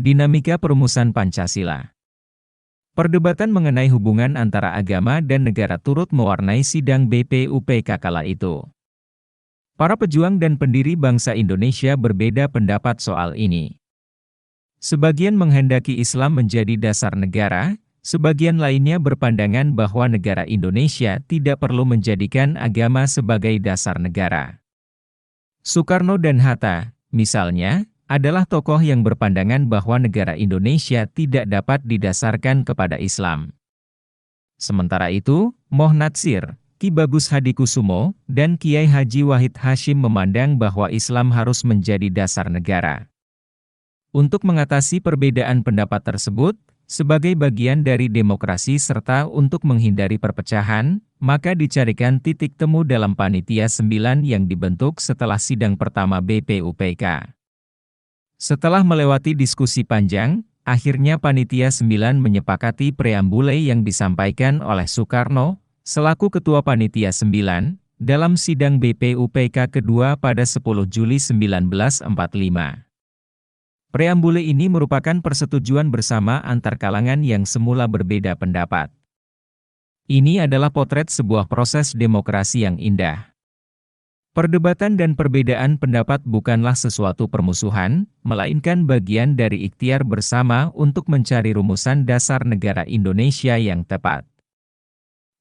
Dinamika perumusan Pancasila. Perdebatan mengenai hubungan antara agama dan negara turut mewarnai sidang BPUPK kala itu. Para pejuang dan pendiri bangsa Indonesia berbeda pendapat soal ini. Sebagian menghendaki Islam menjadi dasar negara, sebagian lainnya berpandangan bahwa negara Indonesia tidak perlu menjadikan agama sebagai dasar negara. Soekarno dan Hatta, misalnya, adalah tokoh yang berpandangan bahwa negara Indonesia tidak dapat didasarkan kepada Islam. Sementara itu, Moh Natsir, Ki Bagus Hadikusumo, dan Kiai Haji Wahid Hasyim memandang bahwa Islam harus menjadi dasar negara. Untuk mengatasi perbedaan pendapat tersebut, sebagai bagian dari demokrasi serta untuk menghindari perpecahan, maka dicarikan titik temu dalam Panitia 9 yang dibentuk setelah sidang pertama BPUPK. Setelah melewati diskusi panjang, akhirnya Panitia 9 menyepakati preambule yang disampaikan oleh Soekarno, selaku Ketua Panitia 9, dalam sidang BPUPK kedua pada 10 Juli 1945. Preambule ini merupakan persetujuan bersama antar kalangan yang semula berbeda pendapat. Ini adalah potret sebuah proses demokrasi yang indah. Perdebatan dan perbedaan pendapat bukanlah sesuatu permusuhan, melainkan bagian dari ikhtiar bersama untuk mencari rumusan dasar negara Indonesia yang tepat.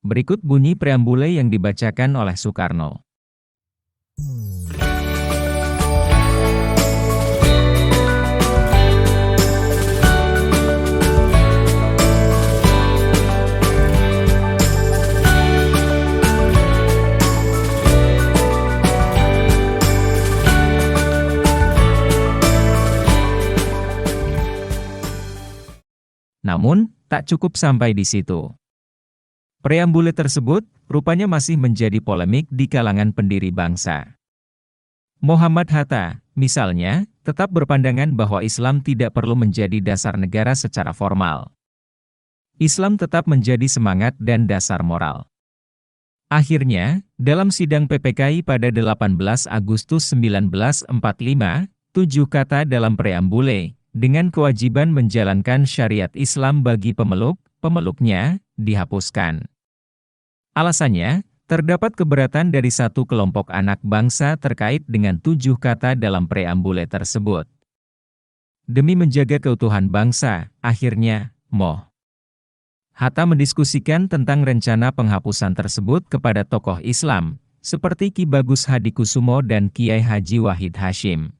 Berikut bunyi preambule yang dibacakan oleh Soekarno. Namun, tak cukup sampai di situ. Preambule tersebut, rupanya masih menjadi polemik di kalangan pendiri bangsa. Muhammad Hatta, misalnya, tetap berpandangan bahwa Islam tidak perlu menjadi dasar negara secara formal. Islam tetap menjadi semangat dan dasar moral. Akhirnya, dalam sidang PPKI pada 18 Agustus 1945, 7 kata dalam preambule, dengan kewajiban menjalankan syariat Islam bagi pemeluknya, dihapuskan. Alasannya, terdapat keberatan dari satu kelompok anak bangsa terkait dengan 7 kata dalam preambule tersebut. Demi menjaga keutuhan bangsa, akhirnya, Moh Hatta mendiskusikan tentang rencana penghapusan tersebut kepada tokoh Islam, seperti Ki Bagus Hadikusumo dan Kiai Haji Wahid Hasyim.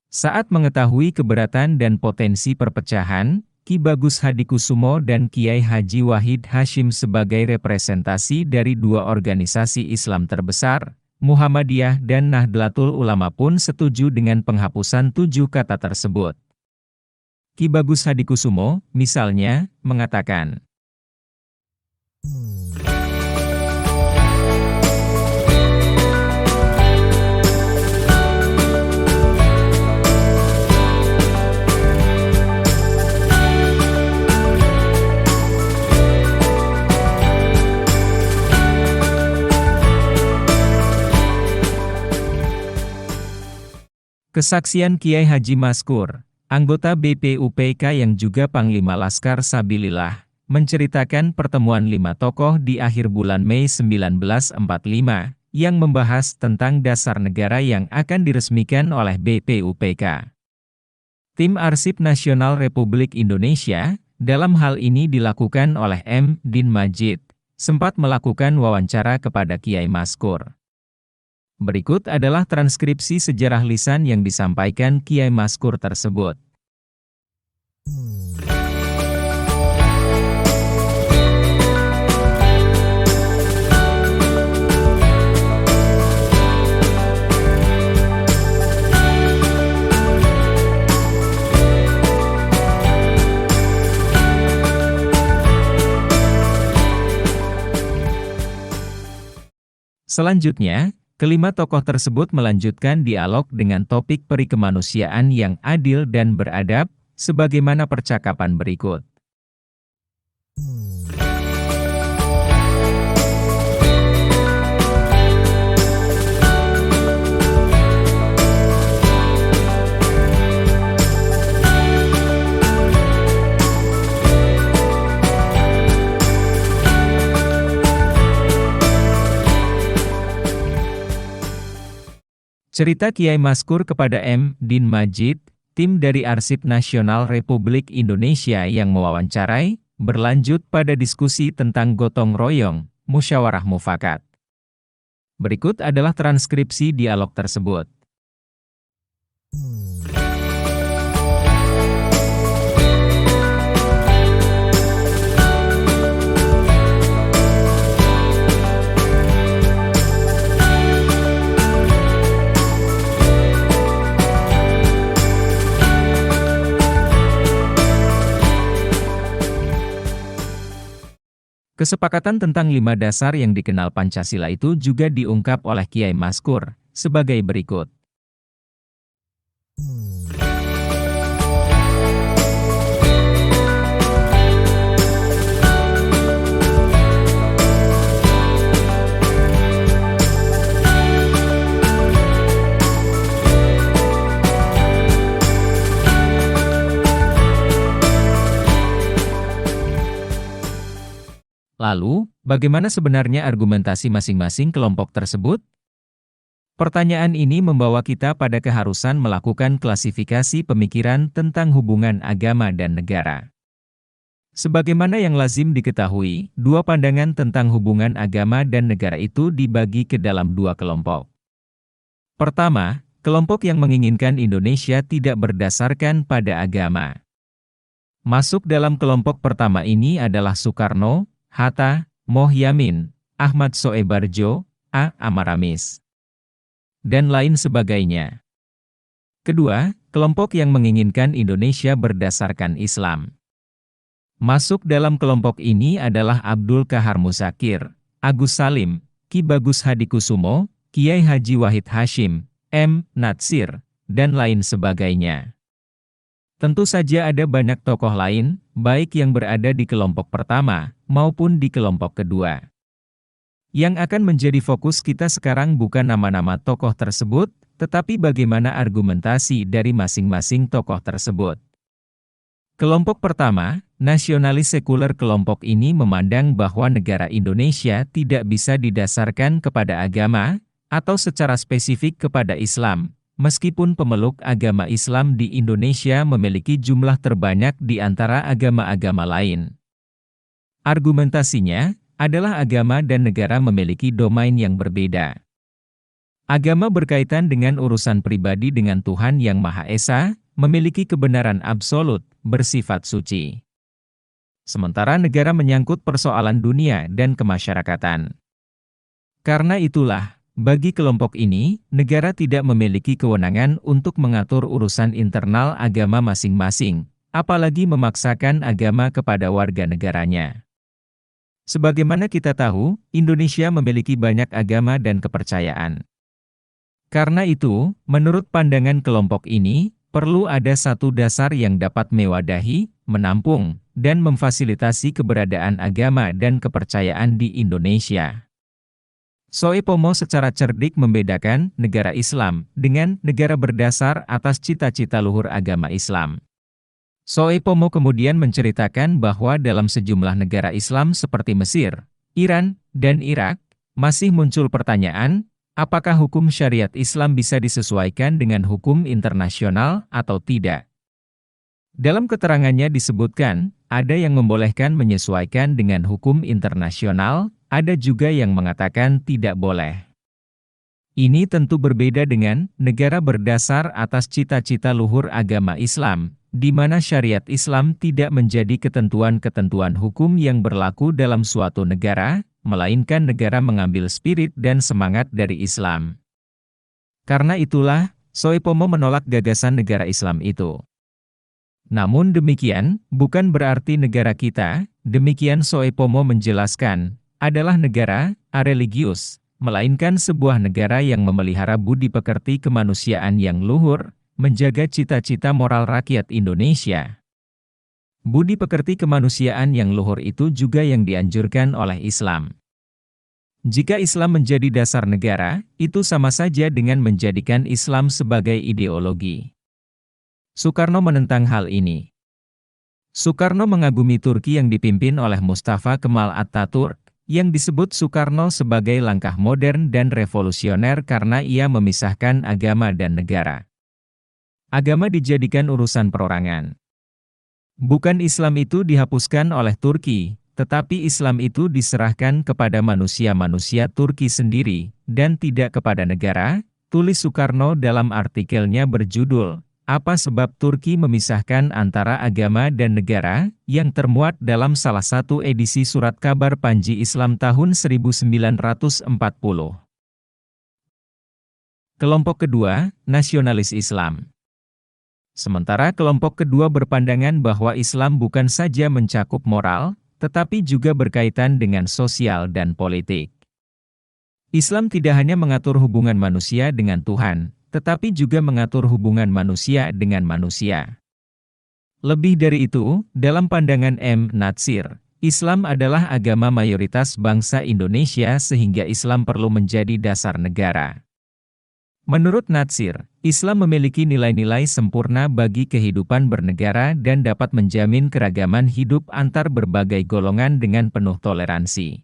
Saat mengetahui keberatan dan potensi perpecahan, Ki Bagus Hadikusumo dan Kiai Haji Wahid Hasyim sebagai representasi dari dua organisasi Islam terbesar, Muhammadiyah dan Nahdlatul Ulama pun setuju dengan penghapusan 7 kata tersebut. Ki Bagus Hadikusumo, misalnya, mengatakan, kesaksian Kiai Haji Maskur, anggota BPUPK yang juga Panglima Laskar Sabilillah, menceritakan pertemuan 5 tokoh di akhir bulan Mei 1945, yang membahas tentang dasar negara yang akan diresmikan oleh BPUPK. Tim Arsip Nasional Republik Indonesia, dalam hal ini dilakukan oleh M. Din Majid, sempat melakukan wawancara kepada Kiai Maskur. Berikut adalah transkripsi sejarah lisan yang disampaikan Kiai Maskur tersebut. Selanjutnya, kelima tokoh tersebut melanjutkan dialog dengan topik perikemanusiaan yang adil dan beradab, sebagaimana percakapan berikut. Cerita Kiai Maskur kepada M. Din Majid, tim dari Arsip Nasional Republik Indonesia yang mewawancarai, berlanjut pada diskusi tentang gotong royong, musyawarah mufakat. Berikut adalah transkripsi dialog tersebut. Kesepakatan tentang 5 dasar yang dikenal Pancasila itu juga diungkap oleh Kiai Maskur, sebagai berikut. Lalu, bagaimana sebenarnya argumentasi masing-masing kelompok tersebut? Pertanyaan ini membawa kita pada keharusan melakukan klasifikasi pemikiran tentang hubungan agama dan negara. Sebagaimana yang lazim diketahui, dua pandangan tentang hubungan agama dan negara itu dibagi ke dalam dua kelompok. Pertama, kelompok yang menginginkan Indonesia tidak berdasarkan pada agama. Masuk dalam kelompok pertama ini adalah Soekarno, Hatta, Moh Yamin, Ahmad Soebarjo, A. Amaramis, dan lain sebagainya. Kedua, kelompok yang menginginkan Indonesia berdasarkan Islam. Masuk dalam kelompok ini adalah Abdul Kahar Musakir, Agus Salim, Ki Bagus Hadikusumo, Kiai Haji Wahid Hashim, M. Natsir, dan lain sebagainya. Tentu saja ada banyak tokoh lain, baik yang berada di kelompok pertama, maupun di kelompok kedua. Yang akan menjadi fokus kita sekarang bukan nama-nama tokoh tersebut, tetapi bagaimana argumentasi dari masing-masing tokoh tersebut. Kelompok pertama, nasionalis sekuler. Kelompok ini memandang bahwa negara Indonesia tidak bisa didasarkan kepada agama, atau secara spesifik kepada Islam. Meskipun pemeluk agama Islam di Indonesia memiliki jumlah terbanyak di antara agama-agama lain. Argumentasinya adalah agama dan negara memiliki domain yang berbeda. Agama berkaitan dengan urusan pribadi dengan Tuhan Yang Maha Esa, memiliki kebenaran absolut, bersifat suci. Sementara negara menyangkut persoalan dunia dan kemasyarakatan. Karena itulah, bagi kelompok ini, negara tidak memiliki kewenangan untuk mengatur urusan internal agama masing-masing, apalagi memaksakan agama kepada warga negaranya. Sebagaimana kita tahu, Indonesia memiliki banyak agama dan kepercayaan. Karena itu, menurut pandangan kelompok ini, perlu ada satu dasar yang dapat mewadahi, menampung, dan memfasilitasi keberadaan agama dan kepercayaan di Indonesia. Soepomo secara cerdik membedakan negara Islam dengan negara berdasar atas cita-cita luhur agama Islam. Soepomo kemudian menceritakan bahwa dalam sejumlah negara Islam seperti Mesir, Iran, dan Irak, masih muncul pertanyaan, apakah hukum syariat Islam bisa disesuaikan dengan hukum internasional atau tidak. Dalam keterangannya disebutkan, ada yang membolehkan menyesuaikan dengan hukum internasional, ada juga yang mengatakan tidak boleh. Ini tentu berbeda dengan negara berdasar atas cita-cita luhur agama Islam, di mana syariat Islam tidak menjadi ketentuan-ketentuan hukum yang berlaku dalam suatu negara, melainkan negara mengambil spirit dan semangat dari Islam. Karena itulah, Soepomo menolak gagasan negara Islam itu. Namun demikian, bukan berarti negara kita, demikian Soepomo menjelaskan, adalah negara areligius, melainkan sebuah negara yang memelihara budi pekerti kemanusiaan yang luhur, menjaga cita-cita moral rakyat Indonesia. Budi pekerti kemanusiaan yang luhur itu juga yang dianjurkan oleh Islam. Jika Islam menjadi dasar negara, itu sama saja dengan menjadikan Islam sebagai ideologi. Soekarno menentang hal ini. Soekarno mengagumi Turki yang dipimpin oleh Mustafa Kemal Atatürk, yang disebut Soekarno sebagai langkah modern dan revolusioner karena ia memisahkan agama dan negara. Agama dijadikan urusan perorangan. Bukan Islam itu dihapuskan oleh Turki, tetapi Islam itu diserahkan kepada manusia-manusia Turki sendiri, dan tidak kepada negara, tulis Soekarno dalam artikelnya berjudul, "Apa sebab Turki memisahkan antara agama dan negara?" yang termuat dalam salah satu edisi Surat Kabar Panji Islam tahun 1940. Kelompok kedua, nasionalis Islam. Sementara kelompok kedua berpandangan bahwa Islam bukan saja mencakup moral, tetapi juga berkaitan dengan sosial dan politik. Islam tidak hanya mengatur hubungan manusia dengan Tuhan, tetapi juga mengatur hubungan manusia dengan manusia. Lebih dari itu, dalam pandangan M. Natsir, Islam adalah agama mayoritas bangsa Indonesia sehingga Islam perlu menjadi dasar negara. Menurut Natsir, Islam memiliki nilai-nilai sempurna bagi kehidupan bernegara dan dapat menjamin keragaman hidup antar berbagai golongan dengan penuh toleransi.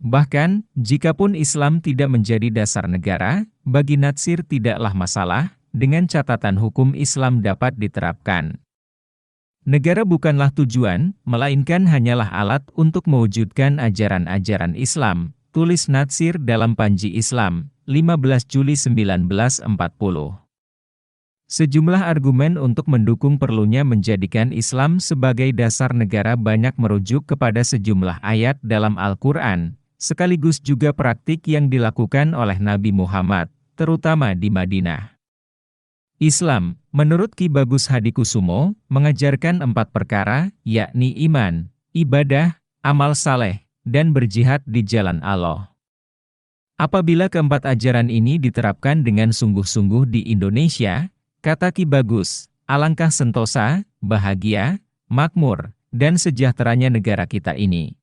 Bahkan, jikapun Islam tidak menjadi dasar negara, bagi Natsir tidaklah masalah, dengan catatan hukum Islam dapat diterapkan. Negara bukanlah tujuan, melainkan hanyalah alat untuk mewujudkan ajaran-ajaran Islam, tulis Natsir dalam Panji Islam, 15 Juli 1940. Sejumlah argumen untuk mendukung perlunya menjadikan Islam sebagai dasar negara banyak merujuk kepada sejumlah ayat dalam Al-Quran, sekaligus juga praktik yang dilakukan oleh Nabi Muhammad, terutama di Madinah. Islam, menurut Ki Bagus Hadikusumo, mengajarkan 4 perkara, yakni iman, ibadah, amal saleh, dan berjihad di jalan Allah. Apabila keempat ajaran ini diterapkan dengan sungguh-sungguh di Indonesia, kata Ki Bagus, alangkah sentosa, bahagia, makmur, dan sejahteranya negara kita ini.